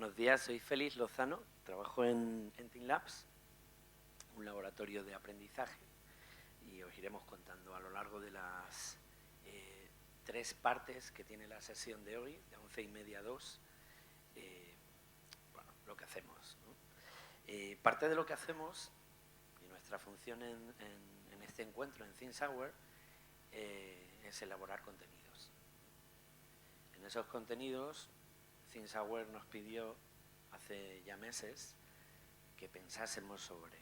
Buenos días, soy Félix Lozano, trabajo en Team Labs, un laboratorio de aprendizaje, y os iremos contando a lo largo de las 3 partes que tiene la sesión de hoy, de 11:30 a 2, bueno, lo que hacemos, ¿no? Parte de lo que hacemos y nuestra función en este encuentro en ThinkSour es elaborar contenidos. En esos contenidos, ThinkSour nos pidió hace ya meses que pensásemos sobre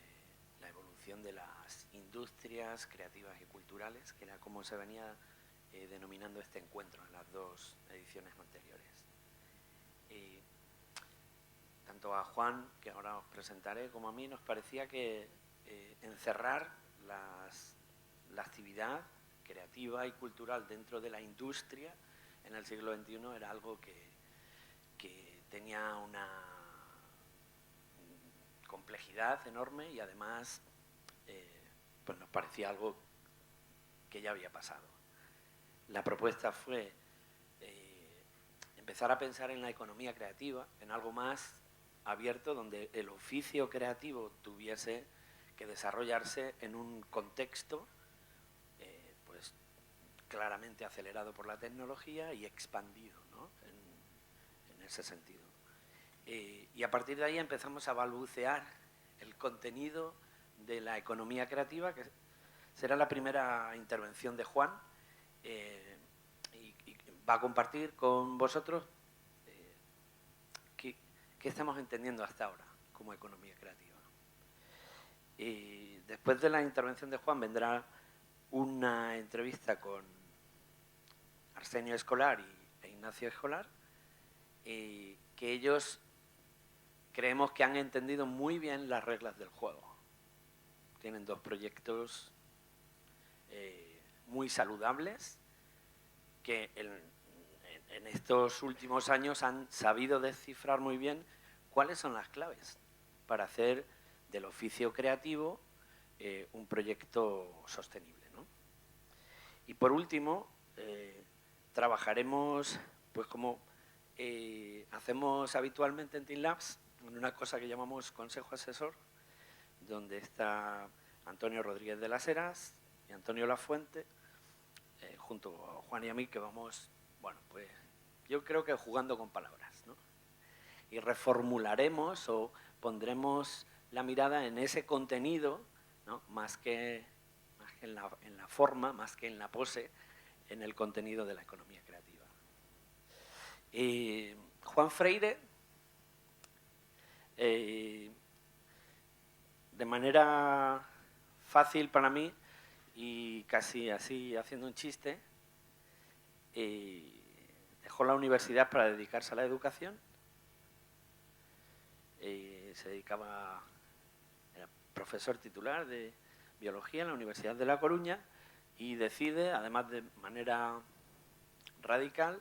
la evolución de las industrias creativas y culturales, que era como se venía denominando este encuentro en las 2 ediciones anteriores. Tanto a Juan, que ahora os presentaré, como a mí, nos parecía que encerrar la actividad creativa y cultural dentro de la industria en el siglo XXI era algo que tenía una complejidad enorme y además pues nos parecía algo que ya había pasado. La propuesta fue empezar a pensar en la economía creativa, en algo más abierto, donde el oficio creativo tuviese que desarrollarse en un contexto pues claramente acelerado por la tecnología y expandido, ¿no? en ese sentido. Y a partir de ahí empezamos a balbucear el contenido de la economía creativa, que será la primera intervención de Juan, y va a compartir con vosotros qué estamos entendiendo hasta ahora como economía creativa. Y después de la intervención de Juan vendrá una entrevista con Arsenio Escolar e Ignacio Escolar, que ellos creemos que han entendido muy bien las reglas del juego. Tienen 2 proyectos muy saludables que en estos últimos años han sabido descifrar muy bien cuáles son las claves para hacer del oficio creativo un proyecto sostenible, ¿no? Y por último, trabajaremos, pues como hacemos habitualmente en Team Labs, en una cosa que llamamos Consejo Asesor, donde está Antonio Rodríguez de las Heras y Antonio Lafuente, junto a Juan y a mí, que vamos, bueno, pues yo creo que jugando con palabras, ¿no? Y reformularemos o pondremos la mirada en ese contenido, ¿no? más que en la forma, más que en la pose, en el contenido de la economía creativa. Juan Freire, de manera fácil para mí y casi así haciendo un chiste, dejó la universidad para dedicarse a la educación. Se dedicaba, era profesor titular de biología en la Universidad de La Coruña y decide, además de manera radical,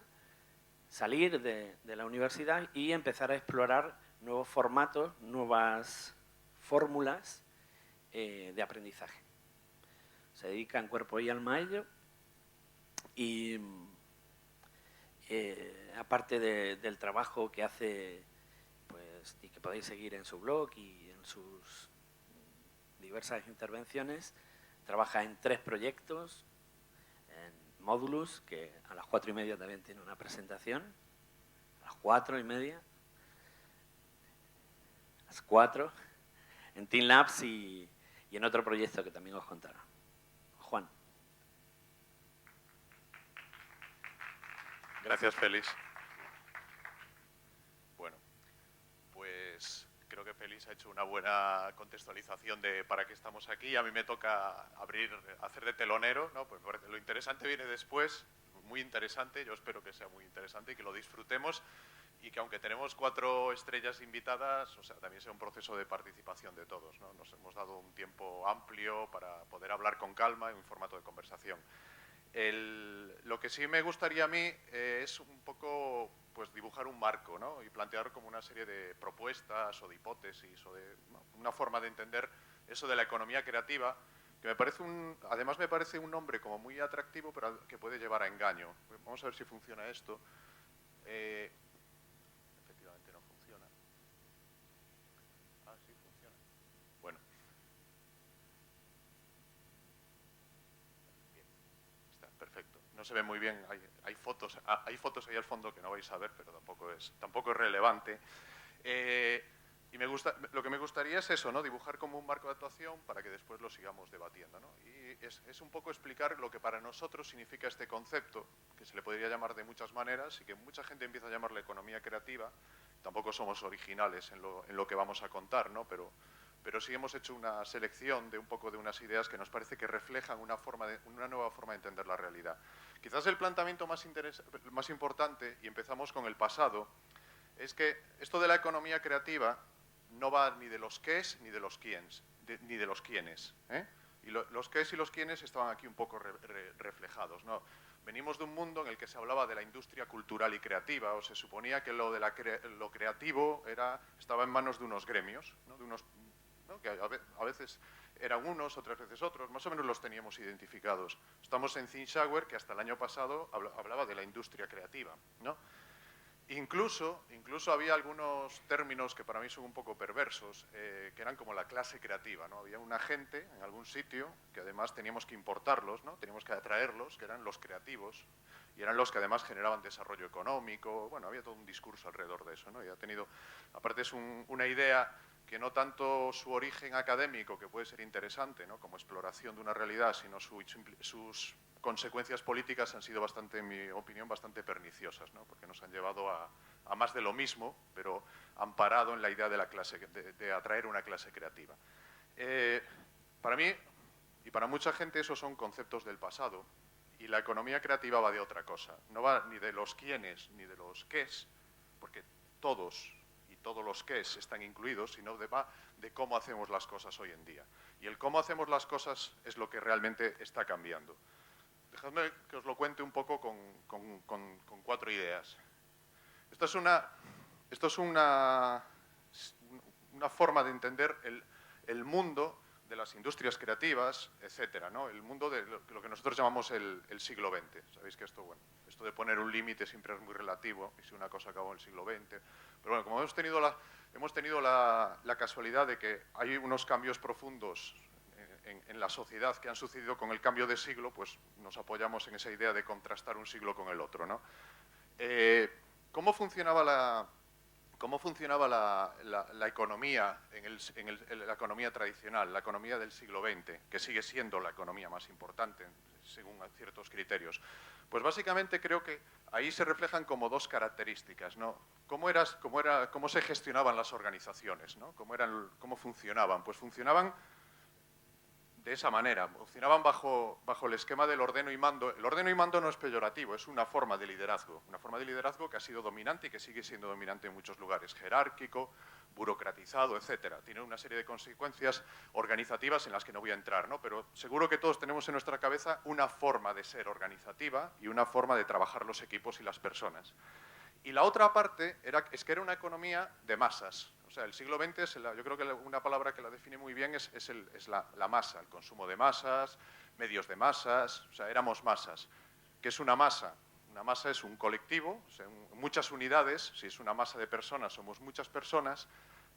salir de la universidad y empezar a explorar nuevos formatos, nuevas fórmulas de aprendizaje. Se dedica en cuerpo y alma a ello y aparte del trabajo que hace, pues, y que podéis seguir en su blog y en sus diversas intervenciones, trabaja en 3 proyectos, en Modulus, que a las 4:30 también tiene una presentación, a las 4:30, a las 4, en Team Labs y en otro proyecto que también os contará. Juan. Gracias, Félix. Bueno, pues creo que Félix ha hecho una buena contextualización de para qué estamos aquí. A mí me toca hacer de telonero, ¿no? Pues lo interesante viene después, muy interesante. Yo espero que sea muy interesante y que lo disfrutemos y que aunque tenemos 4 estrellas invitadas, o sea, también sea un proceso de participación de todos, ¿no? Nos hemos dado un tiempo amplio para poder hablar con calma en un formato de conversación. Lo que sí me gustaría a mí es un poco pues dibujar un marco, ¿no? Y plantear como una serie de propuestas o de hipótesis o de una forma de entender eso de la economía creativa, que me parece además me parece un nombre como muy atractivo, pero que puede llevar a engaño. Vamos a ver si funciona esto. Efectivamente no funciona. no se ve muy bien, hay fotos ahí al fondo que no vais a ver, pero tampoco es relevante. Y lo que me gustaría es eso, ¿no? Dibujar como un marco de actuación para que después lo sigamos debatiendo, ¿no? Y es un poco explicar lo que para nosotros significa este concepto, que se le podría llamar de muchas maneras y que mucha gente empieza a llamarle economía creativa. Tampoco somos originales en lo que vamos a contar, ¿no? Pero sí hemos hecho una selección de un poco de unas ideas que nos parece que reflejan una nueva forma de entender la realidad. Quizás el planteamiento más importante, y empezamos con el pasado, es que esto de la economía creativa no va ni de los qués ni de los quiénes, ni de los quiénes, ¿eh? Y los qués y los quiénes estaban aquí un poco reflejados, ¿no? Venimos de un mundo en el que se hablaba de la industria cultural y creativa, o se suponía que lo creativo estaba en manos de unos gremios, ¿no? ¿no? Que a veces eran unos, otras veces otros, más o menos los teníamos identificados. Estamos en Think Shower, que hasta el año pasado hablaba de la industria creativa, ¿no? Incluso había algunos términos que para mí son un poco perversos, que eran como la clase creativa, ¿no? Había una gente en algún sitio que además teníamos que importarlos, ¿no? Teníamos que atraerlos, que eran los creativos, y eran los que además generaban desarrollo económico. Bueno, había todo un discurso alrededor de eso, ¿no? Y aparte es una idea que no tanto su origen académico, que puede ser interesante, ¿no? Como exploración de una realidad, sino sus consecuencias políticas han sido bastante, en mi opinión, bastante perniciosas, ¿no? Porque nos han llevado a más de lo mismo, pero amparado en la idea de de atraer una clase creativa. Para mí y para mucha gente esos son conceptos del pasado, y la economía creativa va de otra cosa. No va ni de los quiénes ni de los qués, porque todos los qués están incluidos, sino va de cómo hacemos las cosas hoy en día. Y el cómo hacemos las cosas es lo que realmente está cambiando. Dejadme que os lo cuente un poco con 4 ideas. Esto es una forma de entender el mundo de las industrias creativas, etcétera, ¿no? El mundo de lo que nosotros llamamos el siglo XX. Sabéis que esto de poner un límite siempre es muy relativo, y si una cosa acabó en el siglo XX. Pero bueno, como hemos tenido la casualidad de que hay unos cambios profundos en la sociedad que han sucedido con el cambio de siglo, pues nos apoyamos en esa idea de contrastar un siglo con el otro, ¿no? ¿Cómo funcionaba la economía en la economía tradicional, la economía del siglo XX, que sigue siendo la economía más importante según ciertos criterios? Pues básicamente creo que ahí se reflejan como 2 características, ¿no? ¿Cómo se gestionaban las organizaciones, ¿no? ¿Cómo funcionaban? Pues funcionaban de esa manera, funcionaban bajo el esquema del ordeno y mando. El ordeno y mando no es peyorativo, es una forma de liderazgo que ha sido dominante y que sigue siendo dominante en muchos lugares, jerárquico, burocratizado, etcétera. Tiene una serie de consecuencias organizativas en las que no voy a entrar, ¿no? Pero seguro que todos tenemos en nuestra cabeza una forma de ser organizativa y una forma de trabajar los equipos y las personas. Y la otra parte es que era una economía de masas. O sea, el siglo XX, yo creo que una palabra que la define muy bien es la masa, el consumo de masas, medios de masas, o sea, éramos masas. ¿Qué es una masa? Una masa es un colectivo, o sea, muchas unidades. Si es una masa de personas, somos muchas personas,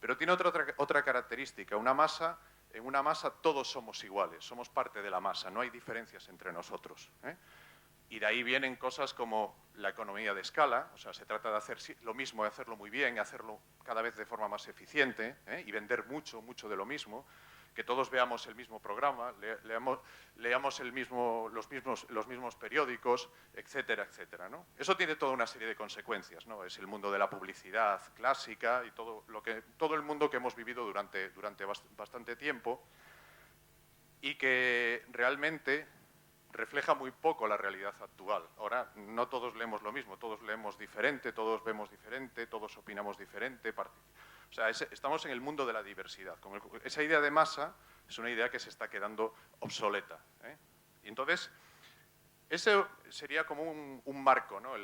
pero tiene otra característica. En una masa todos somos iguales, somos parte de la masa, no hay diferencias entre nosotros, ¿eh? Y de ahí vienen cosas como la economía de escala, o sea, se trata de hacer lo mismo, de hacerlo muy bien, hacerlo cada vez de forma más eficiente, y vender mucho de lo mismo, que todos veamos el mismo programa, leamos los mismos periódicos, etcétera, etcétera, ¿no? Eso tiene toda una serie de consecuencias, ¿no? Es el mundo de la publicidad clásica y todo el mundo que hemos vivido durante bastante tiempo, y que realmente refleja muy poco la realidad actual. Ahora, no todos leemos lo mismo, todos leemos diferente, todos vemos diferente, todos opinamos diferente. O sea, estamos en el mundo de la diversidad. Esa idea de masa es una idea que se está quedando obsoleta, ¿eh? Y entonces, ese sería como un marco, ¿no?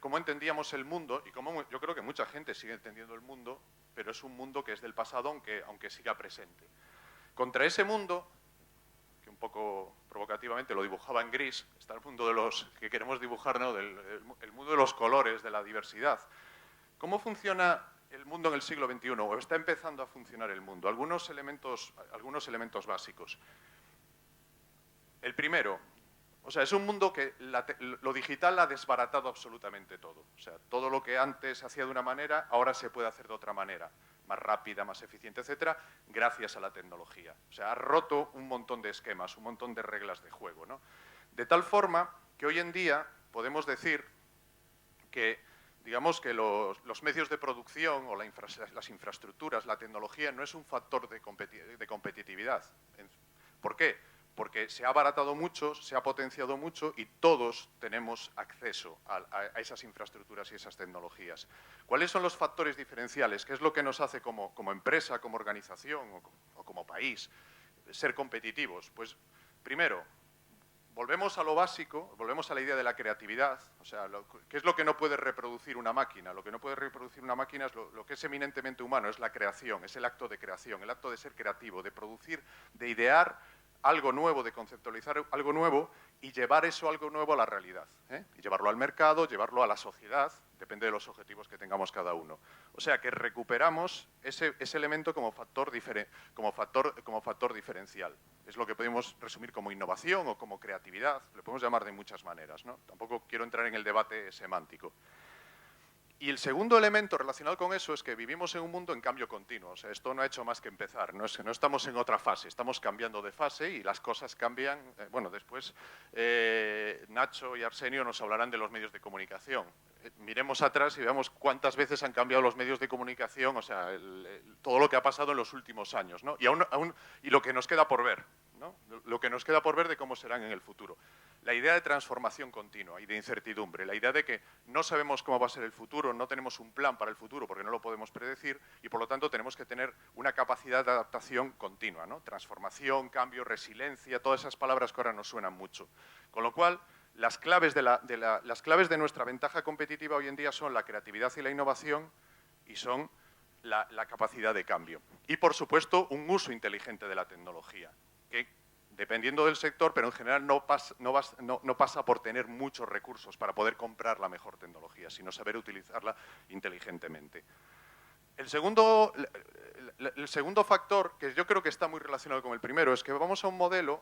Cómo entendíamos el mundo, y cómo yo creo que mucha gente sigue entendiendo el mundo, pero es un mundo que es del pasado, aunque siga presente. Contra ese mundo, que un poco provocativamente lo dibujaba en gris, está el mundo de los que queremos dibujar, ¿no? El mundo de los colores, de la diversidad. ¿Cómo funciona el mundo en el siglo XXI? ¿O está empezando a funcionar el mundo? Algunos elementos básicos. El primero, O sea, es un mundo que lo digital ha desbaratado absolutamente todo. O sea, todo lo que antes se hacía de una manera, ahora se puede hacer de otra manera, más rápida, más eficiente, etcétera, gracias a la tecnología. O sea, ha roto un montón de esquemas, un montón de reglas de juego, ¿no? De tal forma que hoy en día podemos decir que, digamos, que los medios de producción o las infraestructuras, la tecnología, no es un factor de competitividad. ¿Por qué? Porque se ha abaratado mucho, se ha potenciado mucho y todos tenemos acceso a esas infraestructuras y esas tecnologías. ¿Cuáles son los factores diferenciales? ¿Qué es lo que nos hace como empresa, como organización o como país ser competitivos? Pues, primero, volvemos a lo básico, volvemos a la idea de la creatividad. O sea, ¿qué es lo que no puede reproducir una máquina? Lo que no puede reproducir una máquina es lo que es eminentemente humano, es la creación, es el acto de creación, el acto de ser creativo, de producir, de idear algo nuevo, de conceptualizar algo nuevo y llevar eso algo nuevo a la realidad, ¿eh? Y llevarlo al mercado, llevarlo a la sociedad, depende de los objetivos que tengamos cada uno. O sea, que recuperamos ese elemento como factor diferencial. Es lo que podemos resumir como innovación o como creatividad, le podemos llamar de muchas maneras, ¿no? Tampoco quiero entrar en el debate semántico. Y el segundo elemento relacionado con eso es que vivimos en un mundo en cambio continuo. O sea, esto no ha hecho más que empezar. No estamos en otra fase, estamos cambiando de fase y las cosas cambian. Bueno, después Nacho y Arsenio nos hablarán de los medios de comunicación. Miremos atrás y veamos cuántas veces han cambiado los medios de comunicación, o sea, todo lo que ha pasado en los últimos años, ¿no? Y lo que nos queda por ver, ¿no? Lo que nos queda por ver de cómo serán en el futuro. La idea de transformación continua y de incertidumbre, la idea de que no sabemos cómo va a ser el futuro, no tenemos un plan para el futuro porque no lo podemos predecir y por lo tanto tenemos que tener una capacidad de adaptación continua, ¿no? Transformación, cambio, resiliencia, todas esas palabras que ahora nos suenan mucho. Con lo cual, las claves de nuestra ventaja competitiva hoy en día son la creatividad y la innovación y son la capacidad de cambio. Y, por supuesto, un uso inteligente de la tecnología, que dependiendo del sector, pero en general no pasa por tener muchos recursos para poder comprar la mejor tecnología, sino saber utilizarla inteligentemente. El segundo factor, que yo creo que está muy relacionado con el primero, es que vamos a un modelo,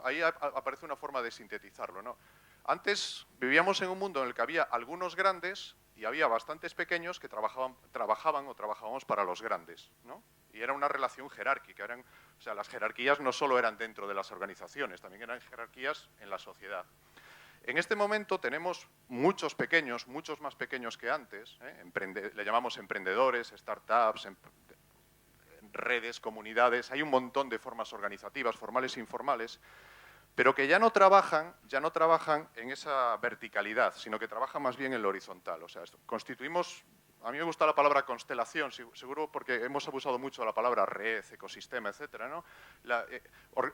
ahí aparece una forma de sintetizarlo, ¿no? Antes vivíamos en un mundo en el que había algunos grandes y había bastantes pequeños que trabajábamos para los grandes, ¿no? Y era una relación jerárquica. O sea, las jerarquías no solo eran dentro de las organizaciones, también eran jerarquías en la sociedad. En este momento tenemos muchos pequeños, muchos más pequeños que antes, le llamamos emprendedores, startups, redes, comunidades, hay un montón de formas organizativas, formales e informales, pero que ya no trabajan en esa verticalidad, sino que trabajan más bien en lo horizontal. O sea, constituimos, a mí me gusta la palabra constelación, seguro porque hemos abusado mucho de la palabra red, ecosistema, etcétera, ¿no?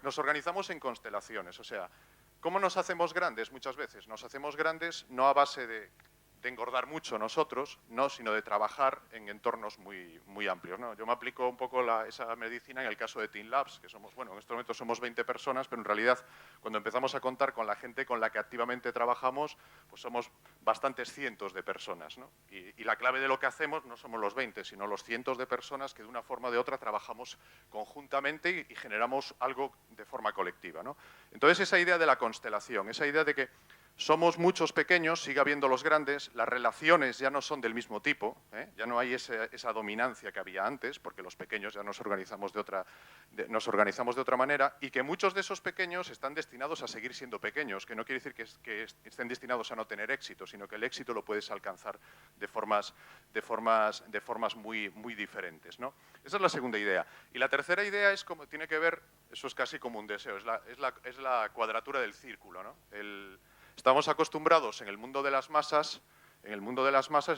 Nos organizamos en constelaciones, o sea, ¿cómo nos hacemos grandes muchas veces? Nos hacemos grandes no a base de engordar mucho nosotros, no, sino de trabajar en entornos muy amplios, ¿no? Yo me aplico un poco esa medicina en el caso de Team Labs, que somos, bueno, en este momento somos 20 personas, pero en realidad cuando empezamos a contar con la gente con la que activamente trabajamos, pues somos bastantes cientos de personas, ¿no? Y la clave de lo que hacemos no somos los 20, sino los cientos de personas que de una forma o de otra trabajamos conjuntamente y generamos algo de forma colectiva, ¿no? Entonces esa idea de la constelación, esa idea de que somos muchos pequeños, sigue habiendo los grandes, las relaciones ya no son del mismo tipo, ya no hay esa dominancia que había antes, porque los pequeños ya nos organizamos de otra manera, y que muchos de esos pequeños están destinados a seguir siendo pequeños, que no quiere decir que estén destinados a no tener éxito, sino que el éxito lo puedes alcanzar de formas muy diferentes, ¿no? Esa es la segunda idea. Y la tercera idea tiene que ver, eso es casi como un deseo, es la cuadratura del círculo, ¿no? Estamos acostumbrados en el mundo de las masas,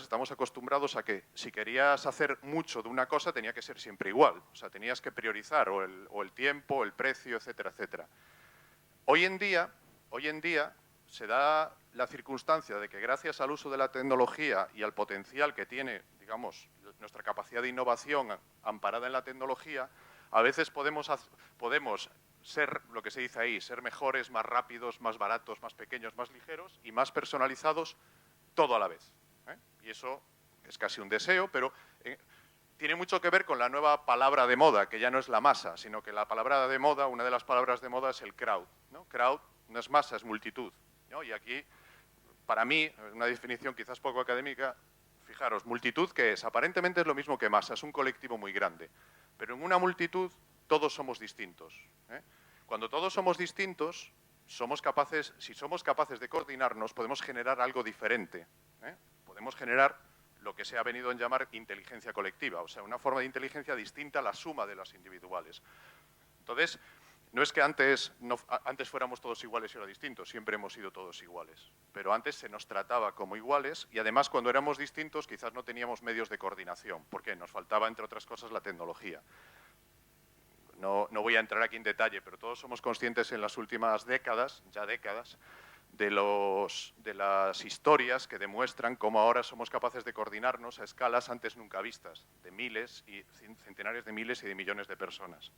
estamos acostumbrados a que si querías hacer mucho de una cosa tenía que ser siempre igual. O sea, tenías que priorizar o el tiempo, el precio, etcétera, etcétera. Hoy en día se da la circunstancia de que gracias al uso de la tecnología y al potencial que tiene, digamos, nuestra capacidad de innovación amparada en la tecnología, a veces podemos ser, lo que se dice ahí, ser mejores, más rápidos, más baratos, más pequeños, más ligeros y más personalizados, todo a la vez, ¿eh? Y eso es casi un deseo, pero tiene mucho que ver con la nueva palabra de moda, que ya no es la masa, sino que la palabra de moda, una de las palabras de moda es el crowd, ¿no? Crowd no es masa, es multitud, ¿no? Y aquí, para mí, una definición quizás poco académica, fijaros, multitud, ¿qué es? Aparentemente es lo mismo que masa, es un colectivo muy grande, pero en una multitud todos somos distintos, ¿eh? Cuando todos somos distintos, si somos capaces de coordinarnos, podemos generar algo diferente, ¿eh? Podemos generar lo que se ha venido a llamar inteligencia colectiva, o sea, una forma de inteligencia distinta a la suma de las individuales. Entonces, no es que antes fuéramos todos iguales y ahora distintos, siempre hemos sido todos iguales, pero antes se nos trataba como iguales y además cuando éramos distintos quizás no teníamos medios de coordinación, porque nos faltaba, entre otras cosas, la tecnología. No voy a entrar aquí en detalle, pero todos somos conscientes en las últimas décadas, de las historias que demuestran cómo ahora somos capaces de coordinarnos a escalas antes nunca vistas, de miles y centenares de miles y de millones de personas.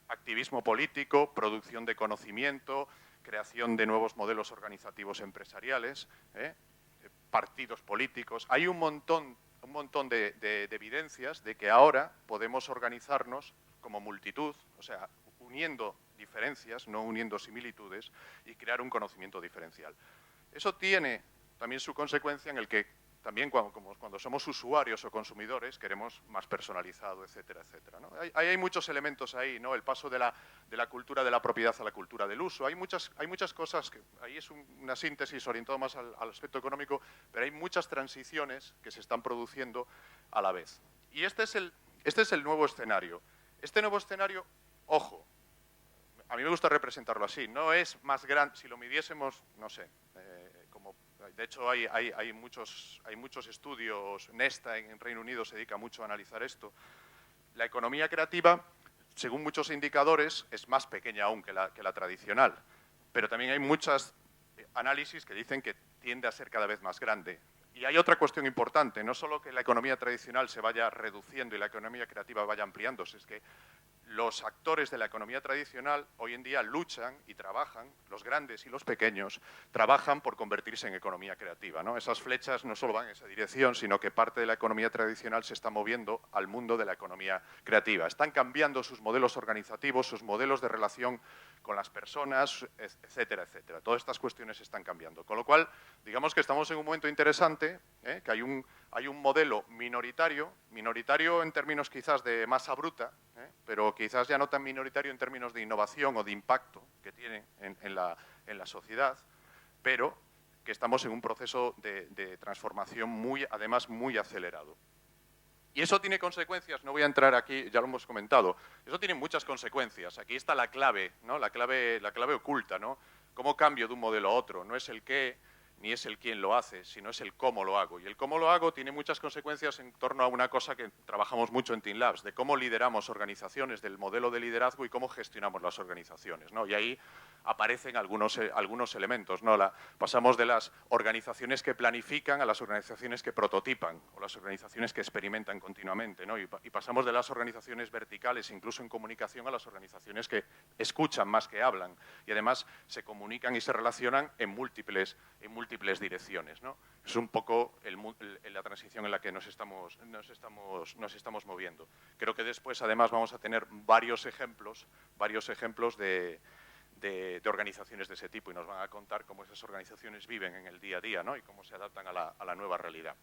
Activismo político, producción de conocimiento, creación de nuevos modelos organizativos empresariales, partidos políticos. Hay un montón de evidencias de que ahora podemos organizarnos como multitud, o sea, uniendo diferencias, no uniendo similitudes, y crear un conocimiento diferencial. Eso tiene también su consecuencia en el que también cuando somos usuarios o consumidores queremos más personalizado, etcétera, etcétera, ¿no? Hay muchos elementos ahí, ¿no? El paso de la cultura de la propiedad a la cultura del uso. Hay muchas cosas que ahí es una síntesis orientada más al aspecto económico, pero hay muchas transiciones que se están produciendo a la vez. Y este es el nuevo escenario. Este nuevo escenario, ojo, a mí me gusta representarlo así, no es más grande, si lo midiésemos, no sé, de hecho hay muchos estudios, Nesta en Reino Unido se dedica mucho a analizar esto. La economía creativa, según muchos indicadores, es más pequeña aún que la tradicional, pero también hay muchos análisis que dicen que tiende a ser cada vez más grande. Y hay otra cuestión importante, no solo que la economía tradicional se vaya reduciendo y la economía creativa vaya ampliándose, es que los actores de la economía tradicional hoy en día luchan y trabajan, los grandes y los pequeños, trabajan por convertirse en economía creativa, ¿no? Esas flechas no solo van en esa dirección, sino que parte de la economía tradicional se está moviendo al mundo de la economía creativa. Están cambiando sus modelos organizativos, sus modelos de relación con las personas, etcétera, etcétera. Todas estas cuestiones están cambiando. Con lo cual, digamos que estamos en un momento interesante, que hay un modelo minoritario en términos quizás de masa bruta, pero quizás ya no tan minoritario en términos de innovación o de impacto que tiene en la sociedad, pero que estamos en un proceso de transformación además muy acelerado. Y eso tiene consecuencias, no voy a entrar aquí, ya lo hemos comentado, eso tiene muchas consecuencias. Aquí está la clave, ¿no? La clave oculta, ¿no? ¿Cómo cambio de un modelo a otro? No es el qué, ni es el quién lo hace, sino es el cómo lo hago. Y el cómo lo hago tiene muchas consecuencias en torno a una cosa que trabajamos mucho en Team Labs, de cómo lideramos organizaciones, del modelo de liderazgo y cómo gestionamos las organizaciones, ¿no? Y ahí aparecen algunos elementos, ¿no? Pasamos de las organizaciones que planifican a las organizaciones que prototipan o las organizaciones que experimentan continuamente, ¿no? Y pasamos de las organizaciones verticales, incluso en comunicación, a las organizaciones que escuchan más que hablan y además se comunican y se relacionan en múltiples direcciones, ¿no? Es un poco la transición en la que nos estamos moviendo. Creo que después, además, vamos a tener varios ejemplos de organizaciones de ese tipo y nos van a contar cómo esas organizaciones viven en el día a día, ¿no? Y cómo se adaptan a la nueva realidad.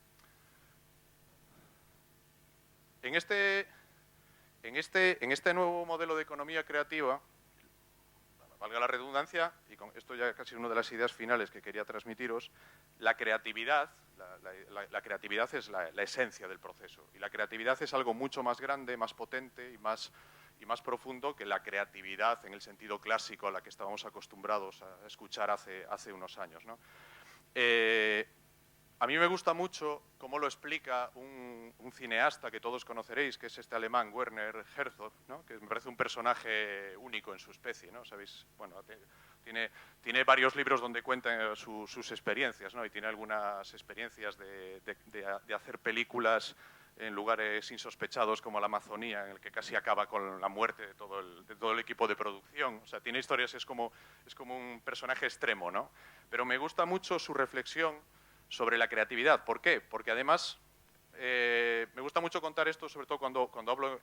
En este nuevo modelo de economía creativa, valga la redundancia, y con esto ya casi una de las ideas finales que quería transmitiros, la creatividad es la esencia del proceso. Y la creatividad es algo mucho más grande, más potente y más profundo que la creatividad en el sentido clásico a la que estábamos acostumbrados a escuchar hace unos años, ¿no? A mí me gusta mucho cómo lo explica un cineasta que todos conoceréis, que es este alemán, Werner Herzog, ¿no? Que me parece un personaje único en su especie, ¿no? ¿Sabéis? Bueno, tiene varios libros donde cuenta sus experiencias, ¿no? Y tiene algunas experiencias de hacer películas en lugares insospechados como la Amazonía, en el que casi acaba con la muerte de todo el equipo de producción. O sea, tiene historias, es como un personaje extremo, ¿no? Pero me gusta mucho su reflexión sobre la creatividad. ¿Por qué? Porque además me gusta mucho contar esto, sobre todo cuando hablo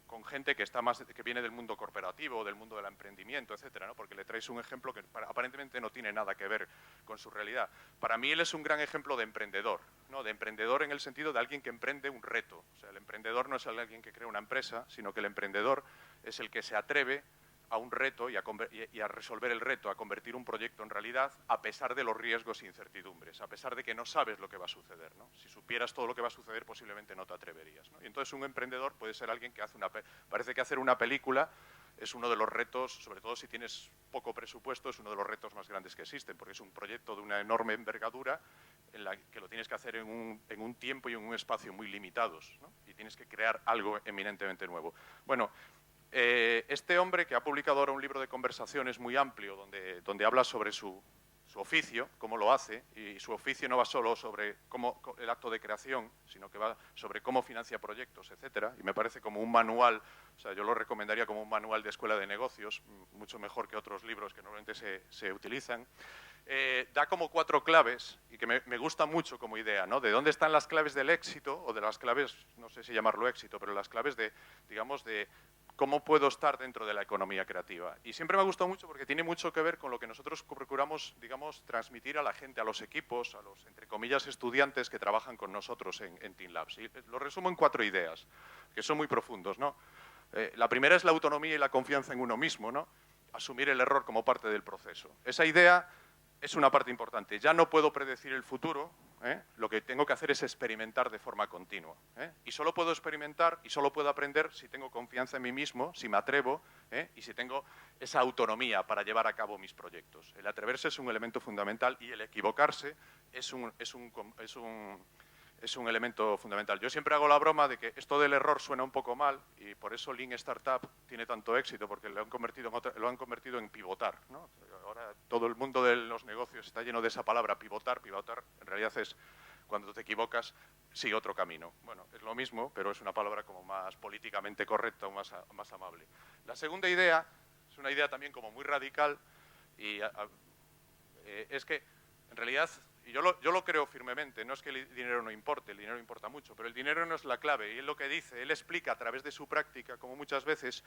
con gente que viene del mundo corporativo, del mundo del emprendimiento, etcétera, ¿no? Porque le traes un ejemplo que aparentemente no tiene nada que ver con su realidad. Para mí él es un gran ejemplo de emprendedor, ¿no? De emprendedor en el sentido de alguien que emprende un reto. O sea, el emprendedor no es alguien que crea una empresa, sino que el emprendedor es el que se atreve a un reto y a resolver el reto, a convertir un proyecto en realidad, a pesar de los riesgos e incertidumbres, a pesar de que no sabes lo que va a suceder, ¿no? Si supieras todo lo que va a suceder, posiblemente no te atreverías, ¿no? Y entonces un emprendedor puede ser alguien que parece que hacer una película es uno de los retos, sobre todo si tienes poco presupuesto, es uno de los retos más grandes que existen, porque es un proyecto de una enorme envergadura en la que lo tienes que hacer en un tiempo y en un espacio muy limitados, ¿no? Y tienes que crear algo eminentemente nuevo. Bueno, este hombre, que ha publicado ahora un libro de conversaciones muy amplio, donde habla sobre su oficio, cómo lo hace, y su oficio no va solo sobre el acto de creación, sino que va sobre cómo financia proyectos, etcétera, y me parece como un manual, o sea, yo lo recomendaría como un manual de escuela de negocios, mucho mejor que otros libros que normalmente se utilizan. Da como 4 claves, y que me gusta mucho como idea, ¿no? De dónde están las claves del éxito, o de las claves, no sé si llamarlo éxito, pero las claves de, digamos, de cómo puedo estar dentro de la economía creativa. Y siempre me ha gustado mucho porque tiene mucho que ver con lo que nosotros procuramos, digamos, transmitir a la gente, a los equipos, a los, entre comillas, estudiantes que trabajan con nosotros en Team Labs. Y lo resumo en 4 ideas, que son muy profundos, ¿no? La primera es la autonomía y la confianza en uno mismo, ¿no? Asumir el error como parte del proceso. Esa idea es una parte importante. Ya no puedo predecir el futuro, lo que tengo que hacer es experimentar de forma continua. Y solo puedo experimentar y solo puedo aprender si tengo confianza en mí mismo, si me atrevo, y si tengo esa autonomía para llevar a cabo mis proyectos. El atreverse es un elemento fundamental y el equivocarse es un elemento fundamental. Yo siempre hago la broma de que esto del error suena un poco mal y por eso Lean Startup tiene tanto éxito, porque lo han convertido en pivotar, ¿no? Ahora todo el mundo de los negocios está lleno de esa palabra, pivotar. Pivotar en realidad es cuando te equivocas, sigue otro camino. Bueno, es lo mismo, pero es una palabra como más políticamente correcta o más amable. La segunda idea es una idea también como muy radical y es que en realidad, y yo lo creo firmemente, no es que el dinero no importe, el dinero importa mucho, pero el dinero no es la clave. Y él lo que dice, él explica a través de su práctica cómo muchas veces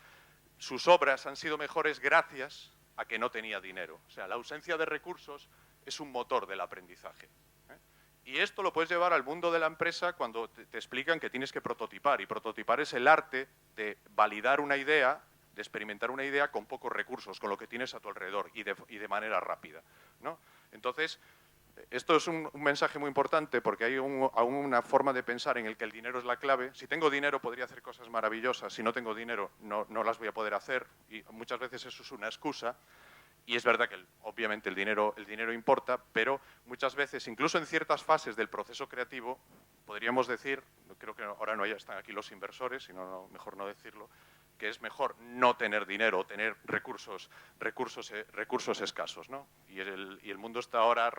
sus obras han sido mejores gracias a que no tenía dinero. O sea, la ausencia de recursos es un motor del aprendizaje. Y esto lo puedes llevar al mundo de la empresa cuando te explican que tienes que prototipar. Y prototipar es el arte de validar una idea, de experimentar una idea con pocos recursos, con lo que tienes a tu alrededor y de manera rápida, ¿no? Entonces, esto es un mensaje muy importante porque hay aún una forma de pensar en el que el dinero es la clave. Si tengo dinero podría hacer cosas maravillosas, si no tengo dinero no las voy a poder hacer y muchas veces eso es una excusa. Y es verdad que obviamente el dinero importa, pero muchas veces, incluso en ciertas fases del proceso creativo, podríamos decir, creo que ahora no están aquí los inversores, sino mejor no decirlo, que es mejor no tener dinero o tener recursos escasos, ¿no? Y el mundo está ahora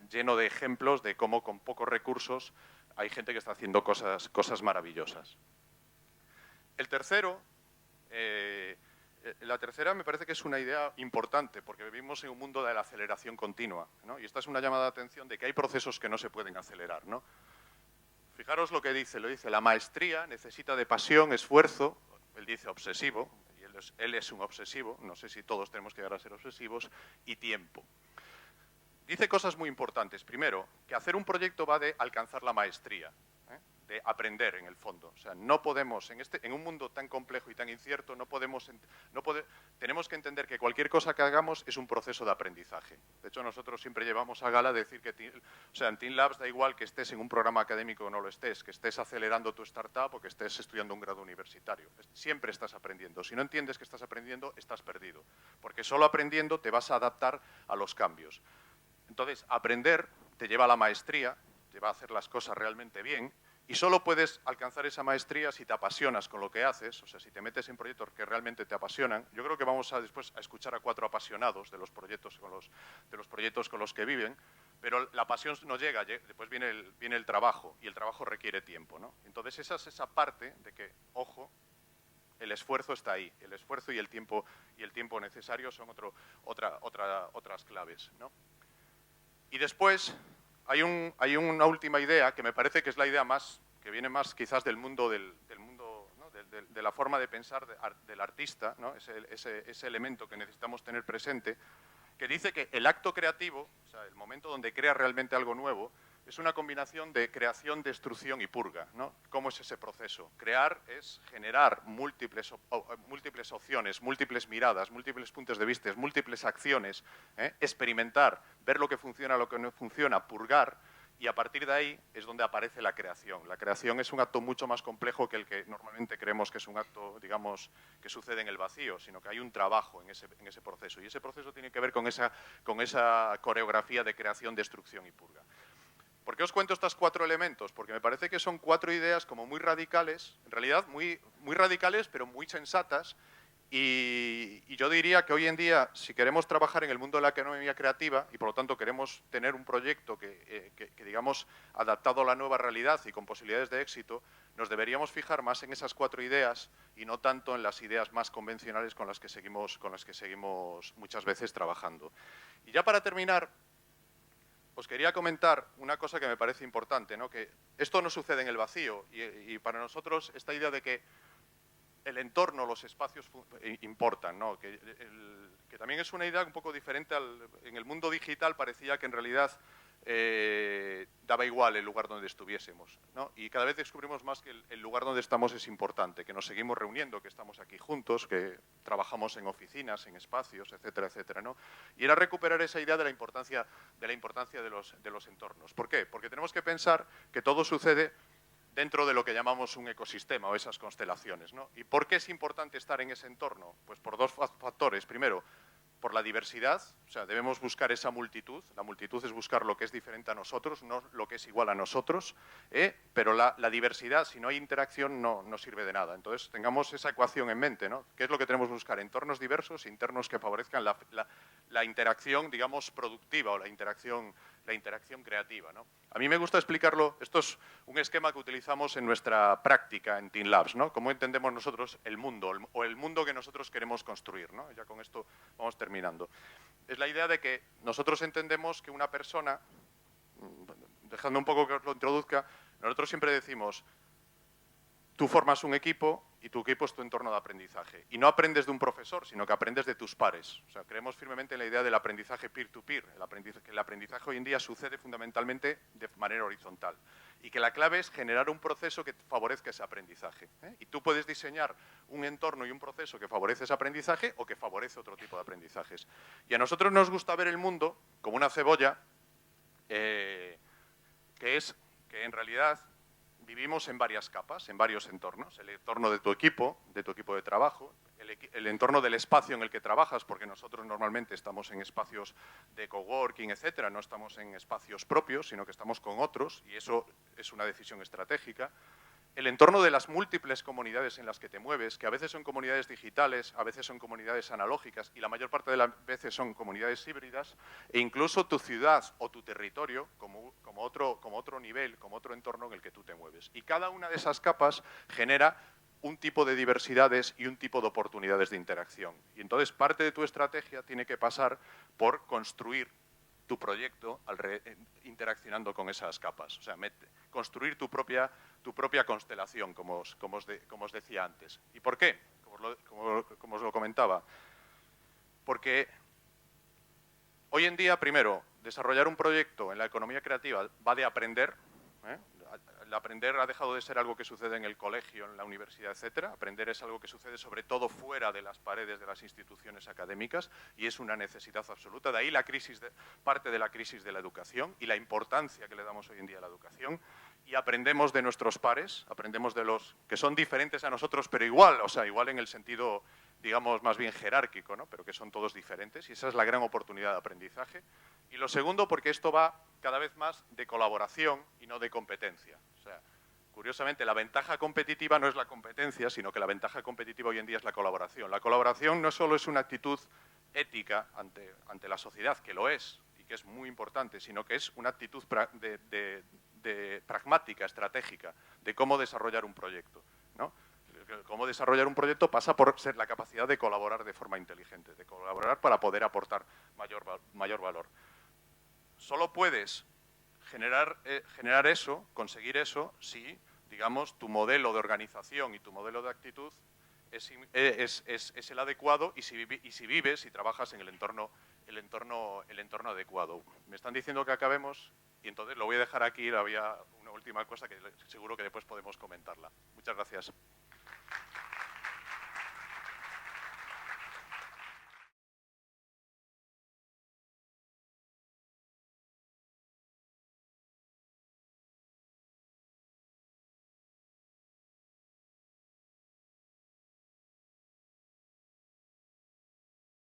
lleno de ejemplos de cómo con pocos recursos hay gente que está haciendo cosas maravillosas. El tercero, la tercera me parece que es una idea importante, porque vivimos en un mundo de la aceleración continua, ¿no? Y esta es una llamada de atención de que hay procesos que no se pueden acelerar, ¿no? Fijaros lo que dice, la maestría necesita de pasión, esfuerzo, él dice obsesivo, y él es un obsesivo, no sé si todos tenemos que llegar a ser obsesivos, y tiempo. Dice cosas muy importantes. Primero, que hacer un proyecto va de alcanzar la maestría, de aprender en el fondo. O sea, no podemos, en un mundo tan complejo y tan incierto, tenemos que entender que cualquier cosa que hagamos es un proceso de aprendizaje. De hecho, nosotros siempre llevamos a gala decir que, en Team Labs da igual que estés en un programa académico o no lo estés, que estés acelerando tu startup o que estés estudiando un grado universitario. Siempre estás aprendiendo. Si no entiendes que estás aprendiendo, estás perdido. Porque solo aprendiendo te vas a adaptar a los cambios. Entonces, aprender te lleva a la maestría, te va a hacer las cosas realmente bien, y solo puedes alcanzar esa maestría si te apasionas con lo que haces, o sea, si te metes en proyectos que realmente te apasionan. Yo creo que vamos después a escuchar a 4 apasionados de los proyectos con los que viven, pero la pasión no llega, después viene el trabajo, y el trabajo requiere tiempo, ¿no? Entonces esa parte de que, ojo, el esfuerzo está ahí, el esfuerzo y el tiempo necesario son otras claves, ¿no? Y después hay una última idea que me parece que es la idea que viene más quizás del mundo, ¿no? de la forma de pensar del artista, ¿no? ese elemento que necesitamos tener presente, que dice que el acto creativo, o sea, el momento donde crea realmente algo nuevo, es una combinación de creación, destrucción y purga, ¿no? ¿Cómo es ese proceso? Crear es generar múltiples opciones, múltiples miradas, múltiples puntos de vista, múltiples acciones, experimentar, ver lo que funciona, lo que no funciona, purgar, y a partir de ahí es donde aparece la creación. La creación es un acto mucho más complejo que el que normalmente creemos que es un acto, digamos, que sucede en el vacío, sino que hay un trabajo en ese proceso. Y ese proceso tiene que ver con esa coreografía de creación, destrucción y purga. ¿Por qué os cuento estos 4 elementos? Porque me parece que son 4 ideas como muy radicales, en realidad muy radicales, pero muy sensatas. Y yo diría que hoy en día, si queremos trabajar en el mundo de la economía creativa y por lo tanto queremos tener un proyecto que digamos, adaptado a la nueva realidad y con posibilidades de éxito, nos deberíamos fijar más en esas 4 ideas y no tanto en las ideas más convencionales con las que seguimos muchas veces trabajando. Y ya para terminar, os quería comentar una cosa que me parece importante, ¿no? Que esto no sucede en el vacío y para nosotros esta idea de que el entorno, los espacios importan, ¿no? Que también es una idea un poco diferente. En el mundo digital parecía que en realidad daba igual el lugar donde estuviésemos, ¿no? Y cada vez descubrimos más que el lugar donde estamos es importante, que nos seguimos reuniendo, que estamos aquí juntos, que trabajamos en oficinas, en espacios, etcétera, etcétera, ¿no? Y era recuperar esa idea de la importancia de los entornos. ¿Por qué? Porque tenemos que pensar que todo sucede dentro de lo que llamamos un ecosistema o esas constelaciones, ¿no? ¿Y por qué es importante estar en ese entorno? Pues por 2 factores. Primero, por la diversidad, o sea, debemos buscar esa multitud. La multitud es buscar lo que es diferente a nosotros, no lo que es igual a nosotros, pero la diversidad, si no hay interacción, no sirve de nada. Entonces, tengamos esa ecuación en mente, ¿no? ¿Qué es lo que tenemos que buscar? Entornos diversos, entornos que favorezcan la interacción, digamos, productiva o la interacción creativa, ¿no? A mí me gusta explicarlo, esto es un esquema que utilizamos en nuestra práctica en Team Labs, ¿no? Cómo entendemos nosotros el mundo, o el mundo que nosotros queremos construir, ¿no? Ya con esto vamos terminando. Es la idea de que nosotros entendemos que una persona, dejando un poco que os lo introduzca, nosotros siempre decimos, tú formas un equipo y tu equipo es tu entorno de aprendizaje. Y no aprendes de un profesor, sino que aprendes de tus pares. O sea, creemos firmemente en la idea del aprendizaje peer-to-peer, que el aprendizaje hoy en día sucede fundamentalmente de manera horizontal. Y que la clave es generar un proceso que favorezca ese aprendizaje. Y tú puedes diseñar un entorno y un proceso que favorece ese aprendizaje o que favorece otro tipo de aprendizajes. Y a nosotros nos gusta ver el mundo como una cebolla que en realidad vivimos en varias capas, en varios entornos. El entorno de tu equipo de trabajo, el entorno del espacio en el que trabajas, porque nosotros normalmente estamos en espacios de coworking, etcétera, no estamos en espacios propios, sino que estamos con otros, y eso es una decisión estratégica. El entorno de las múltiples comunidades en las que te mueves, que a veces son comunidades digitales, a veces son comunidades analógicas y la mayor parte de las veces son comunidades híbridas, e incluso tu ciudad o tu territorio como otro nivel, como otro entorno en el que tú te mueves. Y cada una de esas capas genera un tipo de diversidades y un tipo de oportunidades de interacción. Y entonces parte de tu estrategia tiene que pasar por construir tu proyecto interaccionando con esas capas. O sea, construir tu propia constelación, como os decía antes. ¿Y por qué? Como os lo comentaba. Porque hoy en día, primero, desarrollar un proyecto en la economía creativa va de aprender. El aprender ha dejado de ser algo que sucede en el colegio, en la universidad, etcétera. Aprender es algo que sucede sobre todo fuera de las paredes de las instituciones académicas y es una necesidad absoluta. De ahí parte de la crisis de la educación y la importancia que le damos hoy en día a la educación. Y aprendemos de nuestros pares, aprendemos de los que son diferentes a nosotros, pero igual, o sea, igual en el sentido, digamos, más bien jerárquico, ¿no? Pero que son todos diferentes y esa es la gran oportunidad de aprendizaje. Y lo segundo, porque esto va cada vez más de colaboración y no de competencia. O sea, curiosamente, la ventaja competitiva no es la competencia, sino que la ventaja competitiva hoy en día es la colaboración. La colaboración no solo es una actitud ética ante la sociedad, que lo es y que es muy importante, sino que es una actitud pragmática, estratégica, de cómo desarrollar un proyecto, ¿no? Cómo desarrollar un proyecto pasa por ser la capacidad de colaborar de forma inteligente, de colaborar para poder aportar mayor valor. Solo puedes generar eso, conseguir eso, si digamos, tu modelo de organización y tu modelo de actitud es el adecuado y si vives y trabajas en el entorno adecuado. Me están diciendo que acabemos y entonces lo voy a dejar aquí. Había una última cosa que seguro que después podemos comentarla. Muchas gracias.